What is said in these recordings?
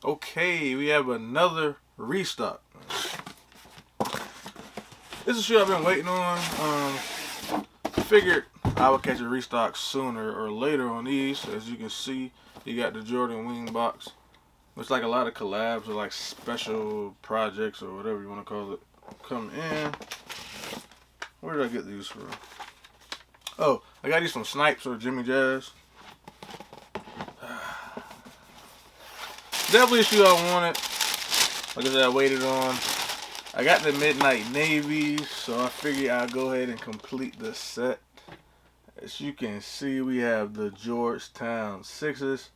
Okay, we have another restock. This is a shoe I've been waiting on. Figured I would catch a restock sooner or later on these. As you can see, you got the Jordan wing box. Looks like a lot of collabs or like special projects or whatever you want to call it come in. Where did I get these from? Oh, I got these from Snipes or Jimmy Jazz. Definitely a shoe I wanted. Like I said, I waited on. I got the midnight navy, so I figured I'll go ahead and complete the set. As you can see, we have the Georgetown 6s.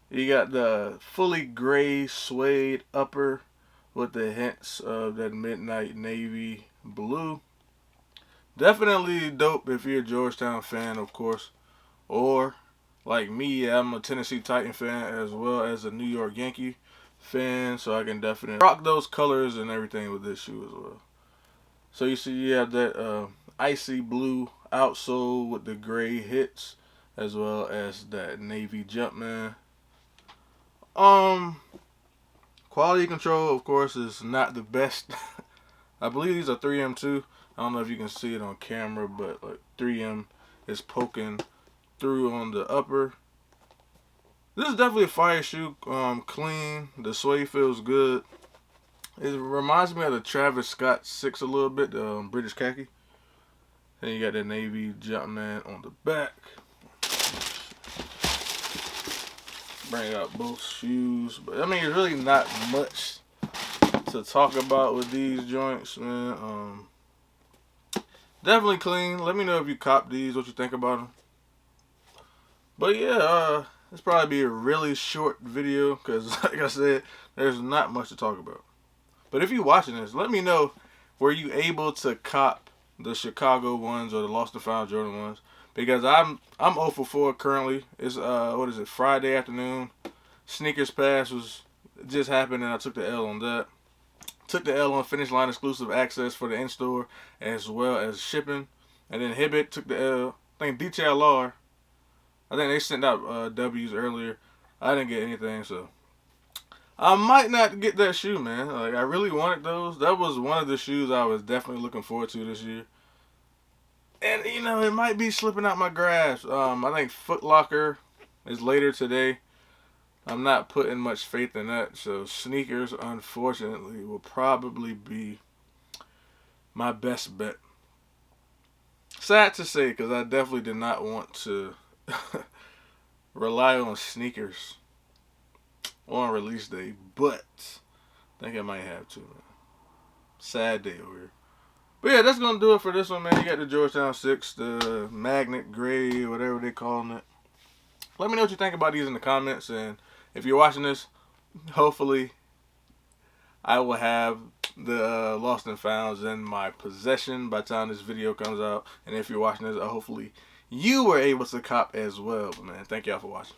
You got the fully gray suede upper with the hints of that midnight navy blue. Definitely dope if you're a Georgetown fan, of course. Or, like me, I'm a Tennessee Titan fan as well as a New York Yankee fan. So I can definitely rock those colors and everything with this shoe as well. So you see you have that icy blue outsole with the gray hits. As well as that navy Jumpman. Quality control, of course, is not the best. I believe these are 3M too. I don't know if you can see it on camera, but like 3M is poking through on the upper. This is definitely a fire shoe. Clean. The suede feels good. It reminds me of the Travis Scott 6 a little bit, the British khaki. Then you got the navy Jumpman on the back. Bring out both shoes, but I mean, it's really not much to talk about with these joints, man. Definitely clean. Let me know if you cop these, what you think about them. But yeah, this probably be a really short video because, like I said, there's not much to talk about. But if you're watching this, let me know, were you able to cop the Chicago ones or the Lost and Found Jordan ones? Because I'm 0 for 4 currently. It's what is it, Friday afternoon. Sneakers Pass just happened and I took the L on that. Took the L on Finish Line exclusive access for the in-store as well as shipping. And then Hibbett took the L. I think DTLR, I think they sent out W's earlier. I didn't get anything, so I might not get that shoe, man. Like, I really wanted those. That was one of the shoes I was definitely looking forward to this year. And, you know, it might be slipping out my grasp. I think Foot Locker is later today. I'm not putting much faith in that. So, sneakers, unfortunately, will probably be my best bet. Sad to say, because I definitely did not want to rely on sneakers on release day. But I think I might have to, man. Sad day over here. But yeah, that's going to do it for this one, man. You got the Georgetown 6, the magnet gray, whatever they calling it. Let me know what you think about these in the comments. And if you're watching this, hopefully I will have the Lost and Founds in my possession by the time this video comes out. And if you're watching this, hopefully you were able to cop as well. But man, thank y'all for watching.